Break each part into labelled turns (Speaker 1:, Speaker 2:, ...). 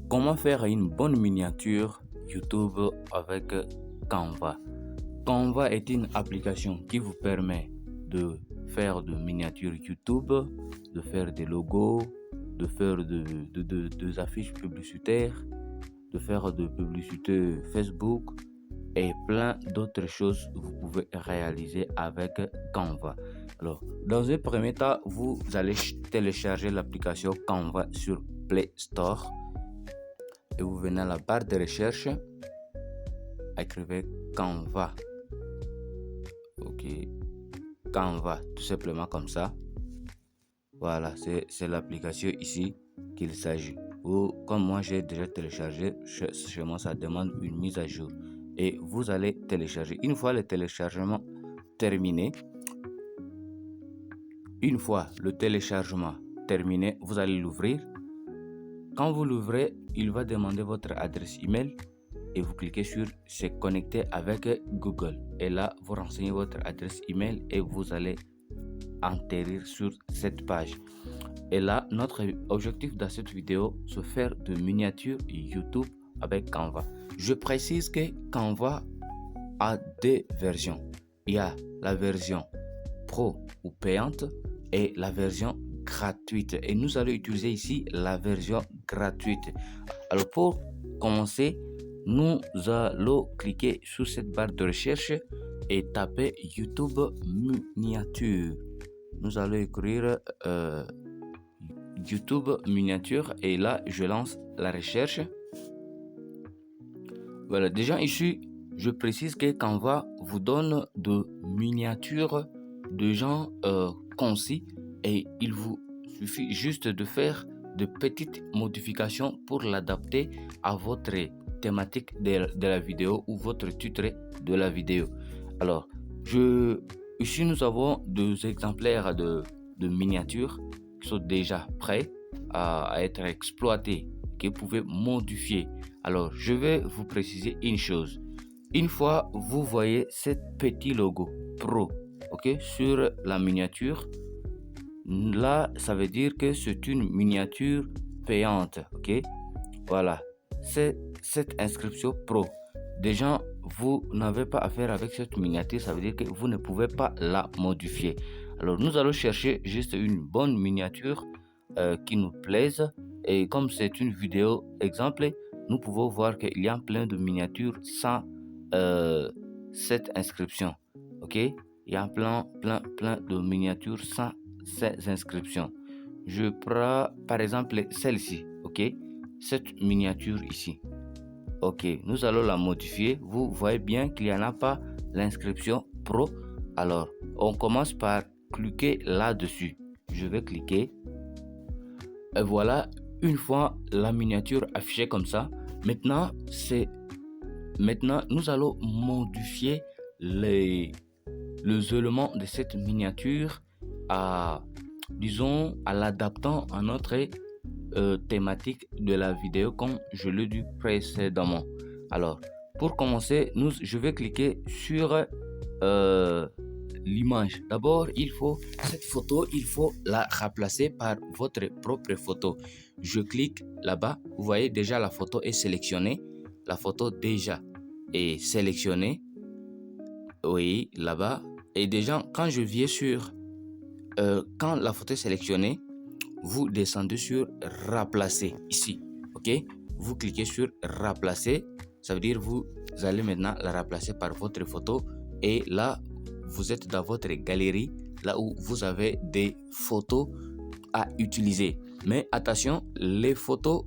Speaker 1: Comment faire une bonne miniature YouTube avec Canva? Canva est une application qui vous permet de faire de miniatures YouTube, de faire des logos, de faire des affiches publicitaires, de faire de publicité Facebook et plein d'autres choses que vous pouvez réaliser avec Canva. Alors, dans un premier temps, vous allez télécharger l'application Canva sur Play Store et vous venez à la barre de recherche, écrivez Canva. Ok, Canva, tout simplement comme ça. Voilà, c'est l'application ici qu'il s'agit. Ou comme moi j'ai déjà téléchargé, chez moi ça demande une mise à jour. Et vous allez télécharger. Une fois le téléchargement terminé, vous allez l'ouvrir. Quand vous l'ouvrez, il va demander votre adresse email et vous cliquez sur se connecter avec Google. Et là, vous renseignez votre adresse email et vous allez atterrir sur cette page. Et là, notre objectif dans cette vidéo, c'est faire de miniatures YouTube avec Canva. Je précise que Canva a deux versions. Il y a la version pro ou payante et la version gratuite. Et nous allons utiliser ici la version gratuite. Alors pour commencer, nous allons cliquer sur cette barre de recherche et taper YouTube miniature. Nous allons écrire YouTube miniature et là je lance la recherche. Voilà, déjà ici je précise que Canva vous donne de miniatures de gens concis et il vous suffit juste de faire de petites modifications pour l'adapter à votre thématique de la vidéo ou votre titre de la vidéo. Alors, ici nous avons deux exemplaires de miniatures qui sont déjà prêts à être exploités, que vous pouvez modifier. Alors, je vais vous préciser une chose. Une fois vous voyez ce petit logo Pro, ok, sur la miniature, là, ça veut dire que c'est une miniature payante, ok. Voilà, c'est cette inscription Pro. Déjà, vous n'avez pas à faire avec cette miniature, ça veut dire que vous ne pouvez pas la modifier. Alors, nous allons chercher juste une bonne miniature qui nous plaise. Et comme c'est une vidéo exemple, nous pouvons voir qu'il y a plein de miniatures sans cette inscription. Ok, il y a plein de miniatures sans ces inscriptions. Je prends par exemple celle-ci. Ok, cette miniature ici. Ok, nous allons la modifier. Vous voyez bien qu'il n'y en a pas l'inscription Pro. Alors, on commence par cliquer là-dessus. Je vais cliquer. Et voilà, une fois la miniature affichée comme ça, maintenant nous allons modifier les éléments de cette miniature à l'adaptant à notre thématique de la vidéo comme je l'ai dit précédemment. Alors, pour commencer, je vais cliquer sur l'image. D'abord, cette photo, il faut la remplacer par votre propre photo. Je clique là-bas. Vous voyez déjà la photo est sélectionnée. La photo déjà est sélectionnée. Oui, là-bas. Et déjà, quand je viens sur quand la photo est sélectionnée, vous descendez sur remplacer ici. Ok, vous cliquez sur remplacer. Ça veut dire vous allez maintenant la remplacer par votre photo. Et là, vous êtes dans votre galerie, là où vous avez des photos à utiliser. Mais attention, les photos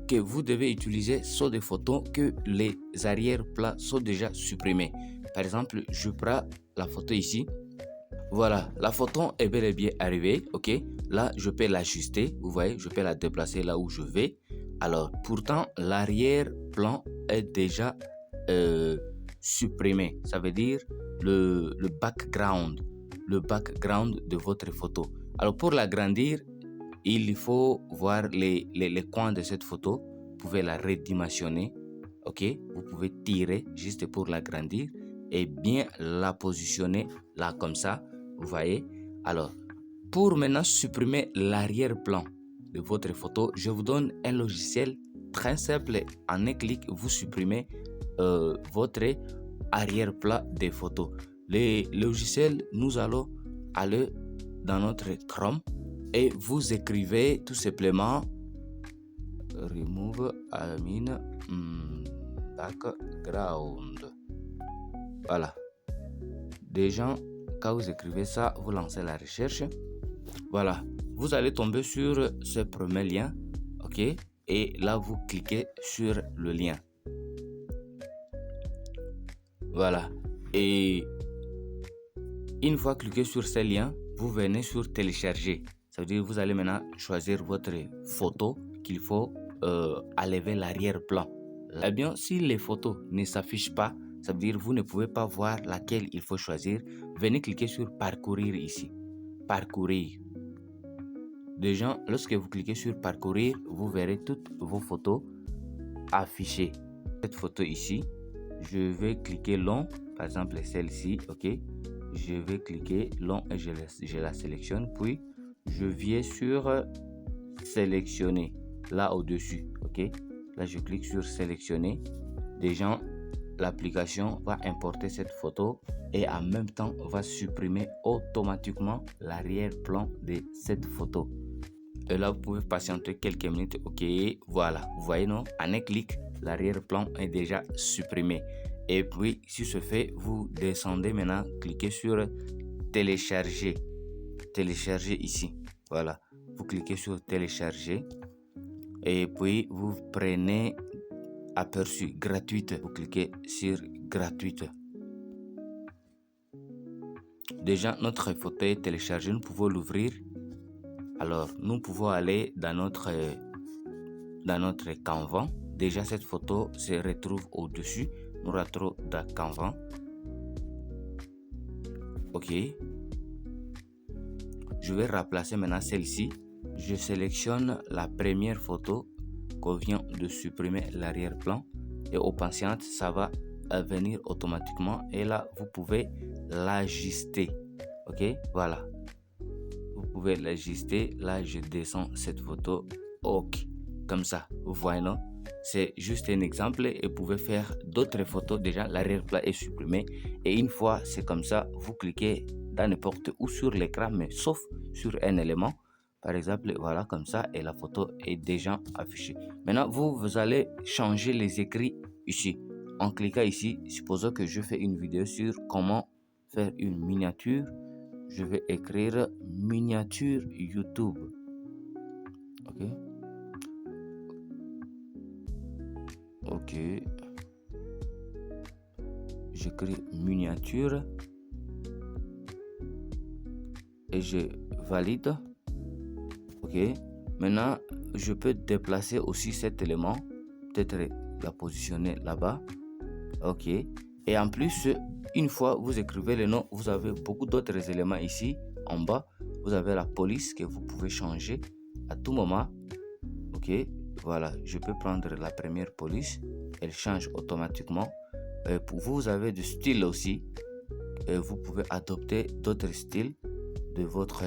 Speaker 1: que vous devez utiliser sont des photos que les arrière-plans sont déjà supprimés. Par exemple, je prends la photo ici. Voilà, la photo est bel et bien arrivée. Ok, là, je peux l'ajuster. Vous voyez, je peux la déplacer là où je vais. Alors, pourtant, l'arrière-plan est déjà supprimé. Ça veut dire le background de votre photo. Alors, pour l'agrandir, il faut voir les coins de cette photo. Vous pouvez la redimensionner. Ok, vous pouvez tirer juste pour l'agrandir et bien la positionner là comme ça. Vous voyez. Alors, pour maintenant supprimer l'arrière-plan de votre photo, je vous donne un logiciel très simple. En un clic, vous supprimez votre arrière-plan des photos. Les logiciels, nous allons aller dans notre Chrome et vous écrivez tout simplement remove background. Voilà. Déjà, quand vous écrivez ça, vous lancez la recherche. Voilà. Vous allez tomber sur ce premier lien. OK? Et là, vous cliquez sur le lien. Voilà. Et une fois cliqué sur ce lien, vous venez sur télécharger. Ça veut dire que vous allez maintenant choisir votre photo qu'il faut enlever l'arrière-plan. Eh bien, si les photos ne s'affichent pas, ça veut dire que vous ne pouvez pas voir laquelle il faut choisir. Venez cliquer sur parcourir ici. Parcourir. Déjà, lorsque vous cliquez sur parcourir, vous verrez toutes vos photos affichées. Cette photo ici, je vais cliquer long, par exemple celle-ci, ok. Je vais cliquer long et je la sélectionne, puis je viens sur sélectionner, là au-dessus, ok. Là, je clique sur sélectionner. Déjà, l'application va importer cette photo et en même temps va supprimer automatiquement l'arrière-plan de cette photo. Et là, vous pouvez patienter quelques minutes. Ok, voilà. Vous voyez, non? En un clic, l'arrière-plan est déjà supprimé. Et puis, si ce fait, vous descendez maintenant, cliquez sur télécharger. Télécharger ici. Voilà. Vous cliquez sur télécharger. Et puis, vous prenez aperçu gratuite. Vous cliquez sur gratuite. Déjà, notre photo est téléchargée. Nous pouvons l'ouvrir. Alors, nous pouvons aller dans notre Canva. Déjà, cette photo se retrouve au-dessus. Nous rentrons dans Canva. Ok. Je vais remplacer maintenant celle-ci. Je sélectionne la première photo qu'on vient de supprimer l'arrière-plan. Et au patient, ça va venir automatiquement. Et là, vous pouvez l'ajuster. Ok. Voilà. Vous pouvez l'ajuster. Là, je descends cette photo. Ok. Comme ça. Vous voyez, non? C'est juste un exemple et vous pouvez faire d'autres photos. Déjà, l'arrière-plan est supprimé. Et une fois, c'est comme ça, vous cliquez dans n'importe où sur l'écran, mais sauf sur un élément. Par exemple, voilà, comme ça, et la photo est déjà affichée. Maintenant, vous allez changer les écrits ici. En cliquant ici, supposons que je fais une vidéo sur comment faire une miniature. Je vais écrire miniature YouTube. Ok. Ok. J'écris miniature et je valide. Ok. Maintenant, je peux déplacer aussi cet élément, peut-être la positionner là-bas. Ok. Et en plus, une fois vous écrivez le nom, vous avez beaucoup d'autres éléments ici en bas. Vous avez la police que vous pouvez changer à tout moment. Ok. Voilà, je peux prendre la première police. Elle change automatiquement. Pour vous avez du style aussi. Vous pouvez adopter d'autres styles de votre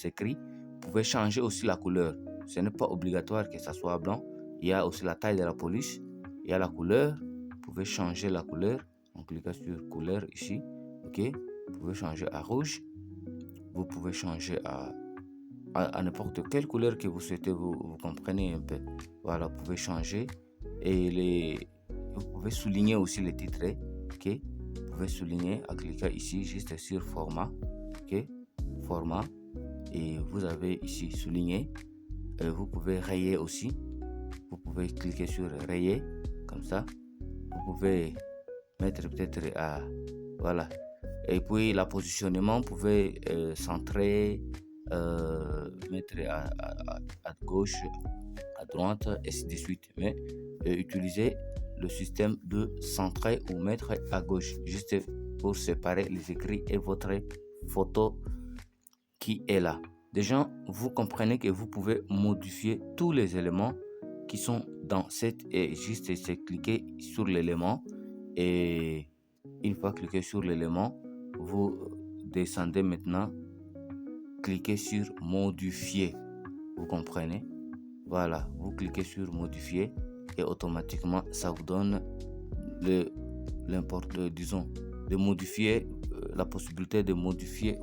Speaker 1: écrit. Vous pouvez changer aussi la couleur. Ce n'est pas obligatoire que ça soit blanc. Il y a aussi la taille de la police. Il y a la couleur. Vous pouvez changer la couleur en cliquant sur couleur ici. Ok. Vous pouvez changer à rouge. Vous pouvez changer à n'importe quelle couleur que vous souhaitez. Vous comprenez un peu. Voilà, vous pouvez changer. Et vous pouvez souligner aussi les titres. Ok. Vous pouvez souligner en cliquant ici juste sur format. Ok. Format. Et vous avez ici souligné. Vous pouvez rayer aussi. Vous pouvez cliquer sur rayer comme ça. Vous pouvez mettre peut-être à voilà. Et puis la positionnement, vous pouvez centrer, mettre à gauche, à droite, et ainsi de suite. Mais utilisez le système de centrer ou mettre à gauche, juste pour séparer les écrits et votre photo qui est là. Déjà, vous comprenez que vous pouvez modifier tous les éléments qui sont dans cette et juste cliquer sur l'élément et une fois cliqué sur l'élément, vous descendez maintenant, cliquez sur modifier. Vous comprenez? Voilà, vous cliquez sur modifier et automatiquement ça vous donne le, disons, de modifier, la possibilité de modifier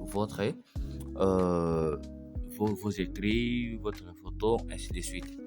Speaker 1: euh, vos écrits, votre photo, ainsi de suite.